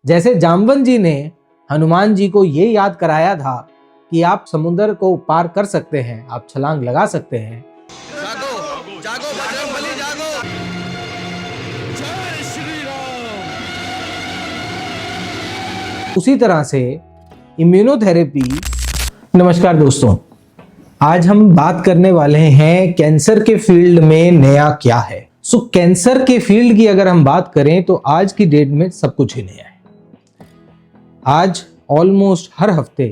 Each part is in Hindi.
जैसे जामवंत जी ने हनुमान जी को ये याद कराया था कि आप समुद्र को पार कर सकते हैं, आप छलांग लगा सकते हैं। जागो जागो बजरंगबली जागो। जय श्री राम। उसी तरह से इम्यूनोथेरेपी। नमस्कार दोस्तों, आज हम बात करने वाले हैं कैंसर के फील्ड में नया क्या है। कैंसर के फील्ड की अगर हम बात करें तो आज की डेट में सब कुछ ही नया है। आज ऑलमोस्ट हर हफ्ते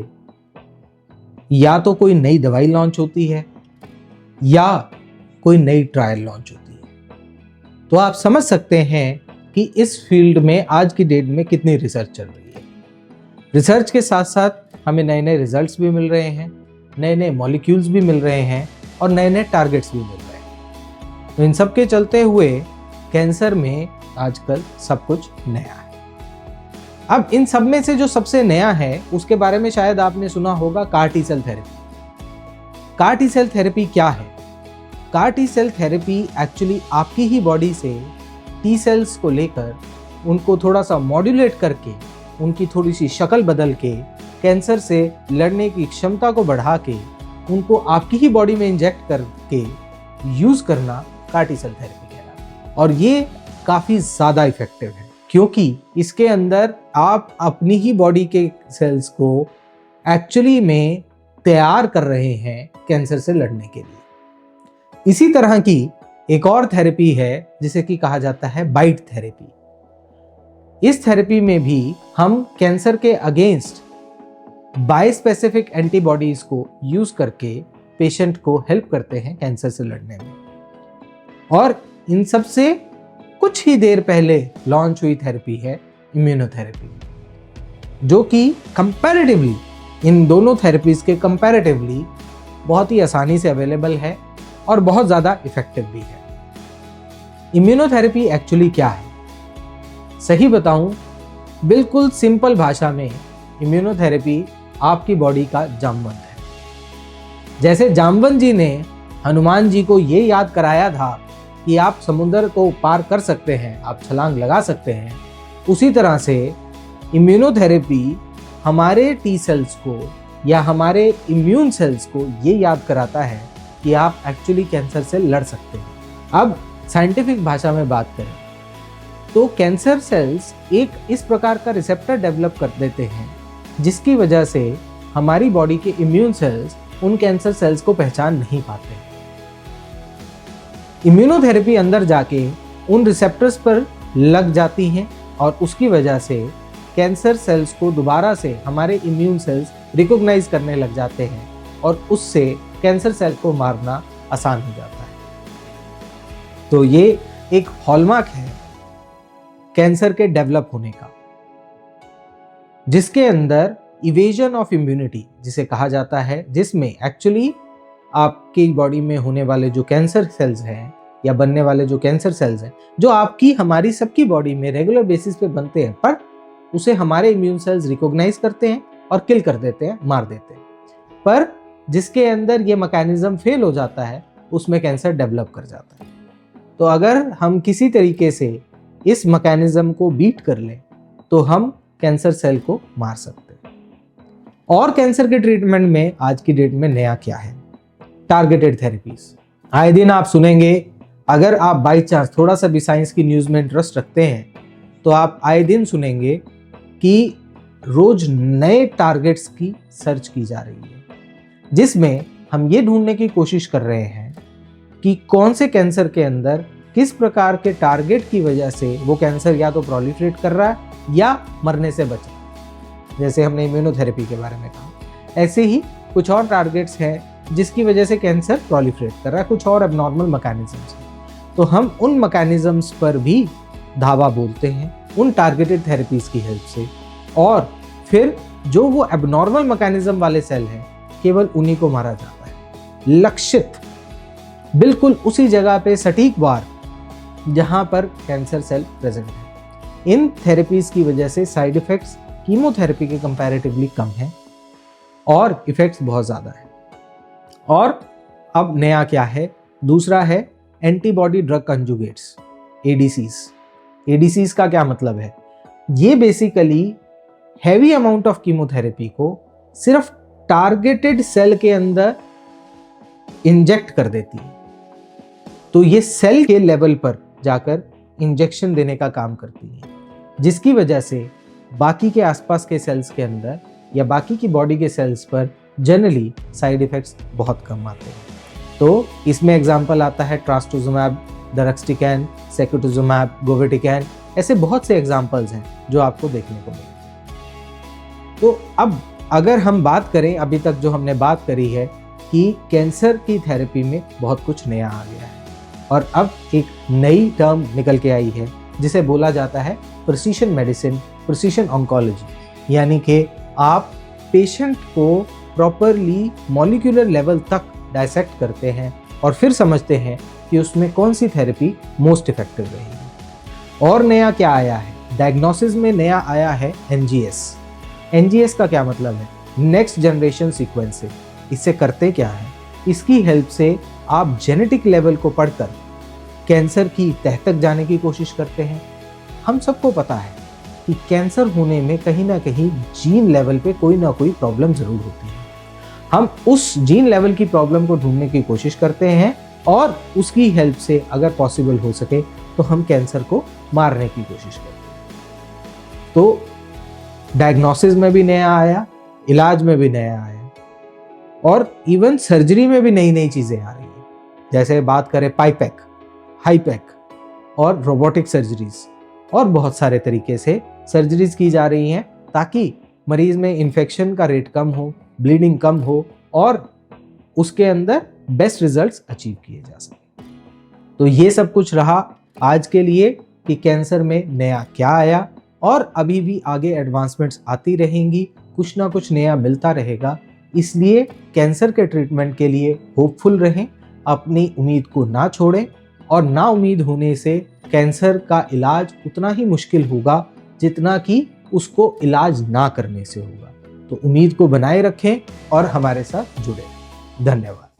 या तो कोई नई दवाई लॉन्च होती है या कोई नई ट्रायल लॉन्च होती है। तो आप समझ सकते हैं कि इस फील्ड में आज की डेट में कितनी रिसर्च चल रही है। रिसर्च के साथ साथ हमें नए नए रिजल्ट्स भी मिल रहे हैं, नए नए मॉलिक्यूल्स भी मिल रहे हैं और नए नए टारगेट्स भी मिल रहे हैं। तो इन सब के चलते हुए कैंसर में आजकल सब कुछ नया है। अब इन सब में से जो सबसे नया है उसके बारे में शायद आपने सुना होगा, CAR T cell therapy. CAR T cell therapy क्या है? CAR T cell therapy actually आपकी ही बॉडी से टी सेल्स को लेकर उनको थोड़ा सा मॉड्यूलेट करके, उनकी थोड़ी सी शक्ल बदल के, कैंसर से लड़ने की क्षमता को बढ़ा के उनको आपकी ही बॉडी में इंजेक्ट करके यूज करना कार टी सेल थेरेपी कहलाता है। और ये काफी ज्यादा इफेक्टिव है क्योंकि इसके अंदर आप अपनी ही बॉडी के सेल्स को एक्चुअली में तैयार कर रहे हैं कैंसर से लड़ने के लिए। इसी तरह की एक और थेरेपी है जिसे कि कहा जाता है बाइट थेरेपी। इस थेरेपी में भी हम कैंसर के अगेंस्ट बायस्पेसिफिक एंटीबॉडीज को यूज करके पेशेंट को हेल्प करते हैं कैंसर से लड़ने में। और इन सब से कुछ ही देर पहले लॉन्च हुई थेरेपी है इम्यूनोथेरेपी, जो कि कंपैरेटिवली इन दोनों थेरेपीज के कंपैरेटिवली बहुत ही आसानी से अवेलेबल है और बहुत ज़्यादा इफेक्टिव भी है। इम्यूनोथेरेपी एक्चुअली क्या है? सही बताऊं, बिल्कुल सिंपल भाषा में इम्यूनोथेरेपी आपकी बॉडी का जामवंत है। जैसे जामवंत जी ने हनुमान जी को ये याद कराया था कि आप समुद्र को पार कर सकते हैं, आप छलांग लगा सकते हैं, उसी तरह से इम्यूनोथेरेपी हमारे टी सेल्स को या हमारे इम्यून सेल्स को ये याद कराता है कि आप एक्चुअली कैंसर से लड़ सकते हैं। अब साइंटिफिक भाषा में बात करें तो कैंसर सेल्स एक इस प्रकार का रिसेप्टर डेवलप कर देते हैं जिसकी वजह से हमारी बॉडी के इम्यून सेल्स उन कैंसर सेल्स को पहचान नहीं पाते। इम्यूनोथेरेपी अंदर जाके उन रिसेप्टर्स पर लग जाती हैं और उसकी वजह से कैंसर सेल्स को दोबारा से हमारे इम्यून सेल्स रिकॉग्नाइज करने लग जाते हैं और उससे कैंसर सेल को मारना आसान हो जाता है। तो ये एक हॉलमार्क है कैंसर के डेवलप होने का, जिसके अंदर इवेजन ऑफ इम्यूनिटी जिसे कहा जाता है, जिसमें एक्चुअली आपकी बॉडी में होने वाले जो कैंसर सेल्स हैं या बनने वाले जो कैंसर सेल्स हैं, जो आपकी हमारी सबकी बॉडी में रेगुलर बेसिस पे बनते हैं, पर उसे हमारे इम्यून सेल्स रिकॉग्नाइज करते हैं और किल कर देते हैं, मार देते हैं। पर जिसके अंदर ये मैकेनिज्म फेल हो जाता है उसमें कैंसर डेवलप कर जाता है। तो अगर हम किसी तरीके से इस मैकेनिज्म को बीट कर लें तो हम कैंसर सेल को मार सकते हैं। और कैंसर के ट्रीटमेंट में आज की डेट में नया क्या है? Targeted therapies. आए दिन आप सुनेंगे, अगर आप बाई चांस थोड़ा सा भी साइंस की न्यूज़ में इंटरेस्ट रखते हैं तो आप आए दिन सुनेंगे कि रोज नए टारगेट्स की सर्च की जा रही है, जिसमें हम ये ढूंढने की कोशिश कर रहे हैं कि कौन से कैंसर के अंदर किस प्रकार के टारगेट की वजह से वो कैंसर या तो प्रोलिफरेट कर रहा है या मरने से बच रहा है। जैसे हमने इम्यूनोथेरेपी के बारे में कहा, ऐसे ही कुछ और टारगेट्स हैं जिसकी वजह से कैंसर प्रोलिफरेट कर रहा है, कुछ और एबनॉर्मल मैकेनिज्म्स हैं। तो हम उन मैकेनिज्म्स पर भी धावा बोलते हैं उन टारगेटेड थेरेपीज की हेल्प से, और फिर जो वो एबनॉर्मल मैकेनिज्म वाले सेल हैं केवल उन्हीं को मारा जाता है, लक्षित बिल्कुल उसी जगह पे सटीक बार जहां पर कैंसर सेल प्रेजेंट है। इन थेरेपीज की वजह से साइड इफेक्ट्स कीमोथेरेपी के कंपैरेटिवली कम हैं और इफेक्ट्स बहुत ज़्यादा हैं। और अब नया क्या है? दूसरा है एंटीबॉडी ड्रग कंजुगेट्स, एडीसीज। एडीसीज का क्या मतलब है? ये basically heavy amount of chemotherapy को सिर्फ टारगेटेड सेल के अंदर इंजेक्ट कर देती है। तो ये सेल के लेवल पर जाकर इंजेक्शन देने का काम करती है, जिसकी वजह से बाकी के आसपास के सेल्स के अंदर या बाकी की बॉडी के सेल्स पर जनरली साइड इफेक्ट्स बहुत कम आते हैं। तो इसमें एग्जांपल आता है ट्रास्टुज़ुमैब, दरक्सटिकैन, सेकुटुज़ुमैब, गोवेटिकैन, ऐसे बहुत से एग्जांपल्स हैं जो आपको देखने को मिलेंगे। तो अब अगर हम बात करें, अभी तक जो हमने बात करी है कि कैंसर की थेरेपी में बहुत कुछ नया आ गया है और अब एक नई टर्म निकल के आई है जिसे बोला जाता है प्रिसिशन मेडिसिन, प्रिसिशन ऑन्कोलॉजी, यानी कि आप पेशेंट को प्रॉपरली मॉलिक्यूलर लेवल तक डायसेक्ट करते हैं और फिर समझते हैं कि उसमें कौन सी थेरेपी मोस्ट इफेक्टिव रहेगी। और नया क्या आया है? डायग्नोसिस में नया आया है NGS। NGS का क्या मतलब है? Next generation sequencing. इससे करते क्या है? इसकी हेल्प से आप जेनेटिक लेवल को पढ़कर कैंसर की तह तक जाने की कोशिश करते हैं। हम सबको पता है कि कैंसर होने में कहीं ना कहीं जीन लेवल पे कोई ना कोई प्रॉब्लम जरूर होती है। हम उस जीन लेवल की प्रॉब्लम को ढूंढने की कोशिश करते हैं और उसकी हेल्प से अगर पॉसिबल हो सके तो हम कैंसर को मारने की कोशिश करते हैं। तो डायग्नोसिस में भी नया आया, इलाज में भी नया आया और इवन सर्जरी में भी नई नई चीजें आ रही हैं। जैसे बात करें पाइपेक, हाईपेक और रोबोटिक सर्जरीज और बहुत सारे तरीके से सर्जरीज की जा रही हैं ताकि मरीज में इन्फेक्शन का रेट कम हो, ब्लीडिंग कम हो और उसके अंदर बेस्ट रिजल्ट्स अचीव किए जा सके। तो ये सब कुछ रहा आज के लिए कि कैंसर में नया क्या आया और अभी भी आगे एडवांसमेंट्स आती रहेंगी, कुछ ना कुछ नया मिलता रहेगा। इसलिए कैंसर के ट्रीटमेंट के लिए होपफुल रहें, अपनी उम्मीद को ना छोड़ें और ना उम्मीद होने से कैंसर का इलाज उतना ही मुश्किल होगा जितना कि उसको इलाज ना करने से होगा। तो उम्मीद को बनाए रखें और हमारे साथ जुड़े। धन्यवाद।